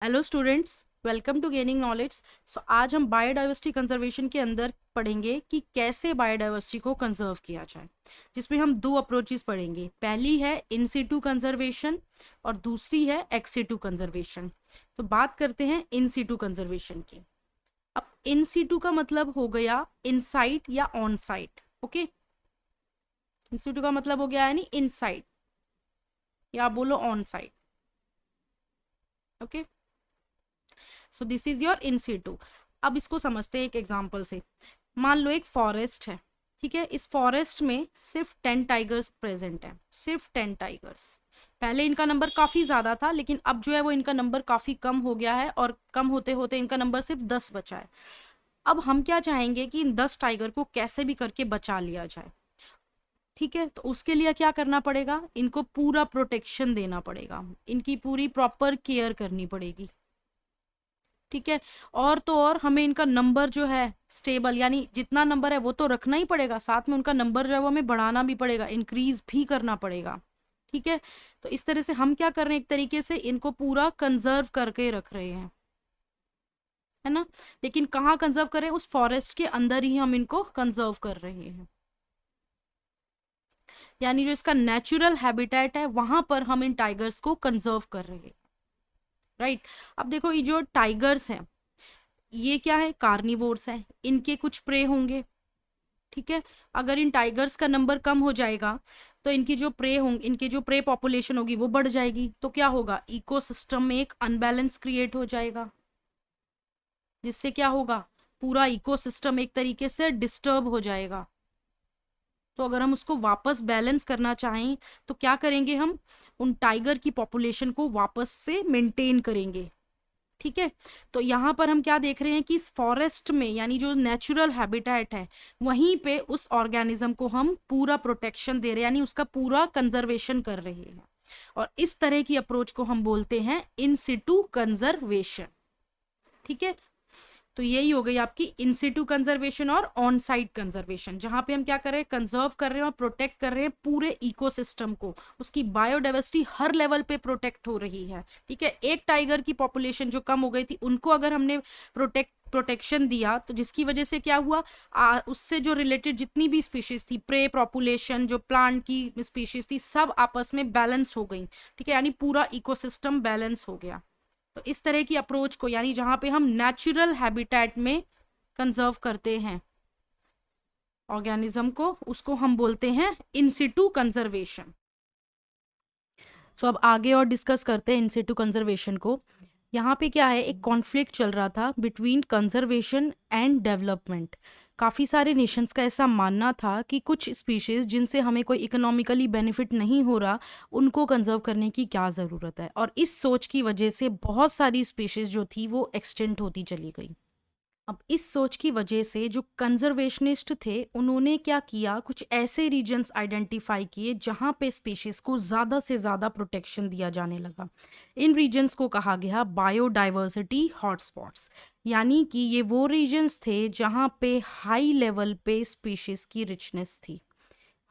Hello students, welcome to gaining knowledge. So आज हम biodiversity conservation के अंदर पढ़ेंगे कि कैसे बायोडाइवर्सिटी को कंजर्व किया जाए, जिसमें हम दो अप्रोचेस पढ़ेंगे। पहली है इन सिटू कंजर्वेशन और दूसरी है एक्स सिटू कंजर्वेशन। तो बात करते हैं इन सिटू कंजर्वेशन की। अब इन सिटू का मतलब हो गया इन साइट या ऑन साइट। ओके, इन सिटू का मतलब हो गया यानी इन साइट या आप बोलो on site. Okay, so this is your in Situ. अब इसको समझते हैं एक एग्जांपल से। मान लो एक फॉरेस्ट है, ठीक है। इस फॉरेस्ट में सिर्फ 10 टाइगर्स प्रेजेंट है, सिर्फ 10 टाइगर्स। पहले इनका नंबर काफी ज्यादा था, लेकिन अब जो है वो इनका नंबर काफी कम हो गया है और कम होते होते इनका नंबर सिर्फ 10 बचा है। अब हम क्या चाहेंगे कि इन 10 टाइगर को कैसे भी करके बचा लिया जाए, ठीक है। तो उसके लिए क्या करना पड़ेगा, इनको पूरा प्रोटेक्शन देना पड़ेगा, इनकी पूरी प्रॉपर केयर करनी पड़ेगी, ठीक है। और तो और हमें इनका नंबर जो है स्टेबल, यानी जितना नंबर है वो तो रखना ही पड़ेगा, साथ में उनका नंबर जो है वो हमें बढ़ाना भी पड़ेगा, इंक्रीज भी करना पड़ेगा, ठीक है। तो इस तरह से हम क्या कर रहे हैं, एक तरीके से इनको पूरा कंजर्व करके रख रहे हैं, है ना। लेकिन कहाँ कंजर्व कर रहे हैं, उस फॉरेस्ट के अंदर ही हम इनको कंजर्व कर रहे हैं, यानी जो इसका नेचुरल हैबिटेट है वहां पर हम इन टाइगर्स को कंजर्व कर रहे हैं, राइट। अब देखो ये जो टाइगर्स हैं ये क्या है, कार्निवोर्स है, इनके कुछ प्रे होंगे, ठीक है। अगर इन टाइगर्स का नंबर कम हो जाएगा तो इनकी जो प्रे होंगे, इनकी जो प्रे पॉपुलेशन होगी वो बढ़ जाएगी, तो क्या होगा, इकोसिस्टम में एक अनबैलेंस क्रिएट हो जाएगा, जिससे क्या होगा, पूरा इकोसिस्टम एक तरीके से डिस्टर्ब हो जाएगा। तो अगर हम उसको वापस बैलेंस करना चाहें तो क्या करेंगे, हम उन टाइगर की पॉपुलेशन को वापस से मेंटेन करेंगे, ठीक है। तो यहाँ पर हम क्या देख रहे हैं कि इस फॉरेस्ट में, यानी जो नेचुरल हैबिटेट है वहीं पे उस ऑर्गेनिज्म को हम पूरा प्रोटेक्शन दे रहे हैं, यानी उसका पूरा कंजर्वेशन कर रहे हैं। और इस तरह की अप्रोच को हम बोलते हैं इन सिटू कंजर्वेशन, ठीक है। तो यही हो गई आपकी इन सिटू कंजर्वेशन और ऑन साइट कंजर्वेशन, जहां पे हम क्या कर रहे हैं, कंजर्व कर रहे हैं और प्रोटेक्ट कर रहे हैं पूरे इकोसिस्टम को, उसकी बायोडाइवर्सिटी हर लेवल पे प्रोटेक्ट हो रही है, ठीक है। एक टाइगर की पॉपुलेशन जो कम हो गई थी उनको अगर हमने प्रोटेक्शन दिया तो जिसकी वजह से क्या हुआ, उससे जो रिलेटेड जितनी भी स्पीशीज थी, प्रे पॉपुलेशन जो प्लांट की स्पीशीज थी, सब आपस में बैलेंस हो गई, ठीक है, यानी पूरा इकोसिस्टम बैलेंस हो गया। तो इस तरह की अप्रोच को, यानी जहां पे हम नेचुरल हैबिटेट में कंजर्व करते हैं ऑर्गेनिज्म को, उसको हम बोलते हैं इन सिटू कंजर्वेशन। सो अब आगे और डिस्कस करते हैं इन सिटू कंजर्वेशन को। यहाँ पे क्या है, एक कॉन्फ्लिक्ट चल रहा था बिटवीन कंजर्वेशन एंड डेवलपमेंट। काफ़ी सारे नेशंस का ऐसा मानना था कि कुछ स्पीशीज जिनसे हमें कोई इकोनॉमिकली बेनिफिट नहीं हो रहा, उनको कंजर्व करने की क्या ज़रूरत है, और इस सोच की वजह से बहुत सारी स्पीशीज जो थी वो एक्सटेंट होती चली गई। अब इस सोच की वजह से जो कंजर्वेशनिस्ट थे उन्होंने क्या किया, कुछ ऐसे रीजन्स आइडेंटिफाई किए जहां पे स्पीशीज को ज़्यादा से ज़्यादा प्रोटेक्शन दिया जाने लगा। इन रीजन्स को कहा गया बायोडाइवर्सिटी हॉटस्पॉट्स, यानी कि ये वो रीजन्स थे जहां पे हाई लेवल पे स्पीशीज की रिचनेस थी,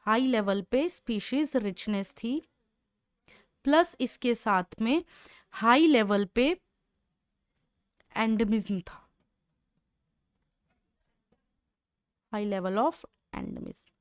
हाई लेवल पे स्पीशीज रिचनेस थी, प्लस इसके साथ में हाई लेवल पे एंडेमिज्म था, हाई लेवल ऑफ एंडेमिज्म।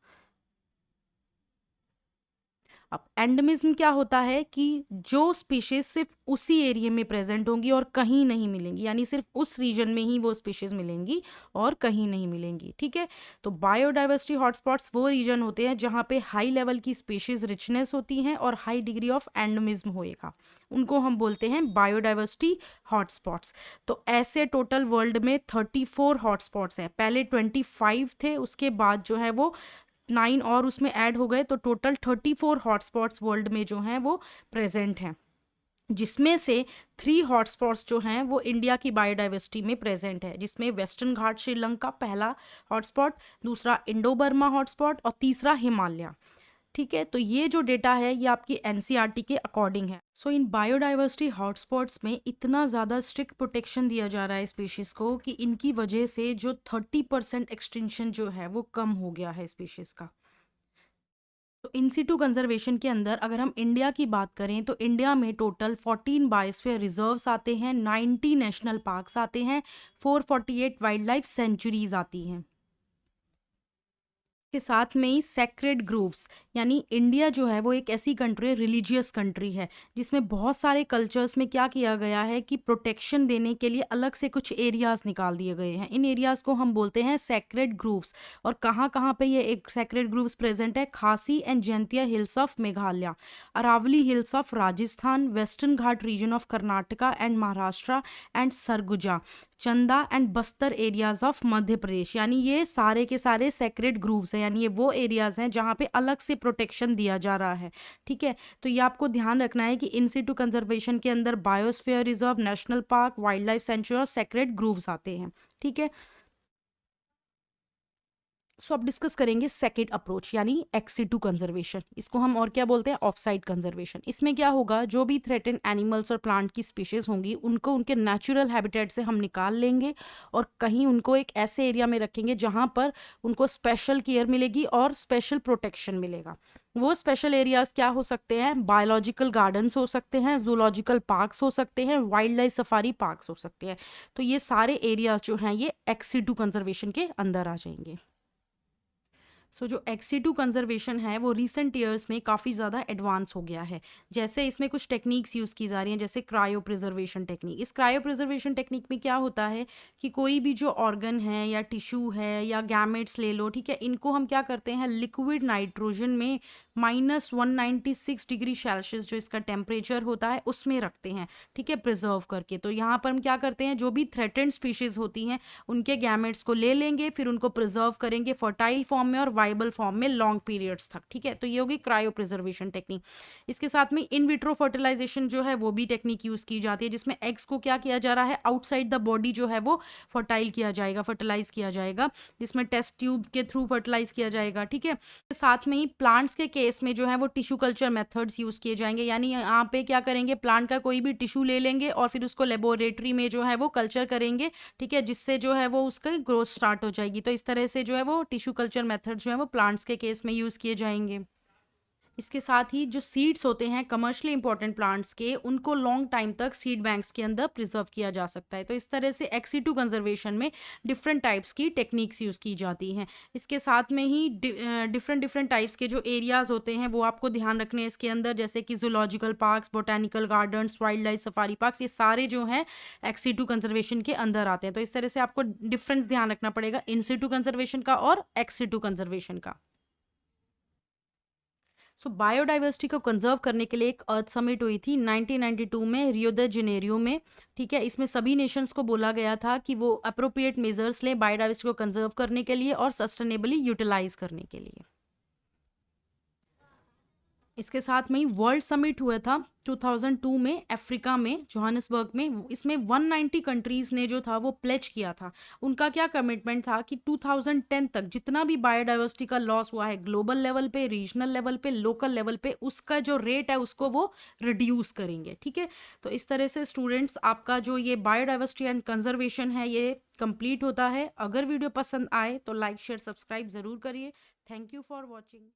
अब एंडेमिज्म क्या होता है कि जो स्पीशीज सिर्फ उसी एरिया में प्रेजेंट होंगी और कहीं नहीं मिलेंगी, यानी सिर्फ उस रीजन में ही वो स्पीशीज मिलेंगी और कहीं नहीं मिलेंगी, ठीक है। तो बायोडाइवर्सिटी हॉटस्पॉट्स वो रीजन होते हैं जहाँ पे हाई लेवल की स्पीशीज रिचनेस होती हैं और हाई डिग्री ऑफ एंडेमिज्म होएगा, उनको हम बोलते हैं बायोडाइवर्सिटी हॉटस्पॉट्स। तो ऐसे टोटल वर्ल्ड में 34 हॉटस्पॉट्स हैं, पहले 25 थे, उसके बाद जो है वो 9 और उसमें ऐड हो गए, तो टोटल 34 हॉटस्पॉट्स वर्ल्ड में जो हैं वो प्रेजेंट हैं, जिसमें से 3 हॉटस्पॉट्स जो हैं वो इंडिया की बायोडाइवर्सिटी में प्रेजेंट है, जिसमें वेस्टर्न घाट श्रीलंका पहला हॉटस्पॉट, दूसरा इंडो बर्मा हॉटस्पॉट और तीसरा हिमालय, ठीक है। तो ये जो डेटा है ये आपकी एनसीईआरटी के अकॉर्डिंग है। सो इन बायोडाइवर्सिटी हॉटस्पॉट्स में इतना ज़्यादा स्ट्रिक्ट प्रोटेक्शन दिया जा रहा है स्पीशीज़ को कि इनकी वजह से जो 30% एक्सटिंक्शन जो है वो कम हो गया है स्पीशीज़ का। तो इन सिटू कंजर्वेशन के अंदर अगर हम इंडिया की बात करें तो इंडिया में टोटल 14 बायोस्फीयर रिजर्व्स आते हैं, 90 नेशनल पार्क्स आते हैं, 448 वाइल्ड लाइफ सेंचुरीज आती हैं। के साथ में ही सेक्रेड ग्रोव्स, यानी इंडिया जो है वो एक ऐसी कंट्री है, रिलीजियस कंट्री है, जिसमें बहुत सारे कल्चर्स में क्या किया गया है कि प्रोटेक्शन देने के लिए अलग से कुछ एरियाज निकाल दिए गए हैं। इन एरियाज को हम बोलते हैं सेक्रेड ग्रोव्स। और कहाँ कहाँ पे ये एक सेक्रेड ग्रोव्स प्रेजेंट है? Khasi and Jaintia hills of Meghalaya, Aravalli hills of Rajasthan, western Ghat region of Karnataka and Maharashtra, and Surguja, Chanda and Bastar areas of Madhya Pradesh. यानी ये सारे के सारे सेक्रेड ग्रूव्स हैं, यानी ये वो एरियाज हैं जहाँ पे अलग से प्रोटेक्शन दिया जा रहा है। ठीक है, तो ये आपको ध्यान रखना है कि इन सिटू कंजर्वेशन के अंदर biosphere reserve, national park, wild life sanctuary और सेक्रेड ग्रूव्स आते हैं। ठीक है, सो अब डिस्कस करेंगे सेकेंड अप्रोच यानी एक्सिटू कंजर्वेशन। इसको हम और क्या बोलते हैं? Of site conservation. इसमें क्या होगा, जो भी थ्रेटेन एनिमल्स और प्लांट की स्पीशीज होंगी उनको उनके नेचुरल हैबिटेट से हम निकाल लेंगे और कहीं उनको एक ऐसे एरिया में रखेंगे जहां पर उनको स्पेशल केयर मिलेगी और स्पेशल प्रोटेक्शन मिलेगा। वो स्पेशल एरियाज क्या हो सकते हैं? बायोलॉजिकल गार्डन्स हो सकते हैं, जूलॉजिकल पार्क्स हो सकते हैं, वाइल्ड लाइफ सफारी पार्क्स हो सकते हैं। तो ये सारे एरियाज जो हैं ये एक्सिटू कंजर्वेशन के अंदर आ जाएंगे। जो एक्सी2 कंजर्वेशन है वो रिसेंट ईयर्स में काफ़ी ज़्यादा एडवांस हो गया है। जैसे इसमें कुछ टेक्निक्स यूज़ की जा रही हैं, जैसे क्रायो प्रिजर्वेशन टेक्निक। इस क्रायो प्रिजर्वेशन टेक्निक में क्या होता है कि कोई भी जो ऑर्गन है या टिश्यू है या गैमेट्स ले लो, ठीक है, इनको हम क्या करते हैं, लिक्विड नाइट्रोजन में -196 डिग्री सेल्सियस जो इसका टेम्परेचर होता है उसमें रखते हैं, ठीक है, प्रिजर्व करके। तो यहाँ पर हम क्या करते हैं, जो भी थ्रेटेंड स्पीशीज होती हैं उनके गैमेट्स को ले लेंगे, फिर उनको प्रिजर्व करेंगे फर्टाइल फॉर्म में और वाइबल फॉर्म में लॉन्ग पीरियड्स तक। ठीक है, तो ये होगी क्रायो प्रिजर्वेशन टेक्निक। इसके साथ में इन विट्रो फर्टिलाइजेशन जो है वो भी टेक्निक यूज की जाती है, जिसमें एग्स को क्या किया जा रहा है, आउटसाइड द बॉडी जो है वो फर्टाइल किया जाएगा, फर्टिलाइज किया जाएगा, जिसमें टेस्ट ट्यूब के थ्रू फर्टिलाइज किया जाएगा। ठीक है, साथ में ही प्लांट्स के केस में जो है वो टिश्यू कल्चर मेथड्स यूज किए जाएंगे, यानी यहाँ पे क्या करेंगे, प्लांट का कोई भी टिश्यू ले लेंगे और फिर उसको लेबोरेटरी में जो है वो कल्चर करेंगे, ठीक है, जिससे जो है वो उसका ग्रोथ स्टार्ट हो जाएगी। तो इस तरह से जो है वो टिश्यू कल्चर मेथड जो है वो प्लांट्स के केस में यूज किए जाएंगे। इसके साथ ही जो सीड्स होते हैं कमर्शियली इंपॉर्टेंट प्लांट्स के, उनको लॉन्ग टाइम तक सीड बैंक्स के अंदर प्रिजर्व किया जा सकता है। तो इस तरह से एक्सी2 कंजर्वेशन में डिफरेंट टाइप्स की टेक्निक्स यूज़ की जाती हैं। इसके साथ में ही डिफरेंट डिफरेंट टाइप्स के जो एरियाज होते हैं वो आपको ध्यान रखने हैं इसके अंदर, जैसे कि zoological parks, botanical gardens, wild life safari parks, ये सारे जो हैं एक्सी2 कंजर्वेशन के अंदर आते हैं। तो इस तरह से आपको डिफरेंस ध्यान रखना पड़ेगा इन-सिटू कंजर्वेशन का और एक्सी2 कंजर्वेशन का। बायोडाइवर्सिटी को कंजर्व करने के लिए एक अर्थ समिट हुई थी 1992 में रियो द जेनेरियो में। ठीक है, इसमें सभी नेशंस को बोला गया था कि वो अप्रोप्रिएट मेजर्स लें बायोडाइवर्सिटी को कंजर्व करने के लिए और सस्टेनेबली यूटिलाइज करने के लिए। इसके साथ में ही वर्ल्ड समिट हुआ था 2002 में अफ्रीका में, जोहानिसबर्ग में। इसमें 190 कंट्रीज ने जो था वो प्लेज किया था। उनका क्या कमिटमेंट था कि 2010 तक जितना भी बायोडाइवर्सिटी का लॉस हुआ है ग्लोबल लेवल पे, रीजनल लेवल पे, लोकल लेवल पे, उसका जो रेट है उसको वो रिड्यूस करेंगे। ठीक है, तो इस तरह से स्टूडेंट्स आपका जो ये बायोडाइवर्सिटी एंड कंजर्वेशन है ये कंप्लीट होता है। अगर वीडियो पसंद आए तो लाइक शेयर सब्सक्राइब ज़रूर करिए। Thank you for watching.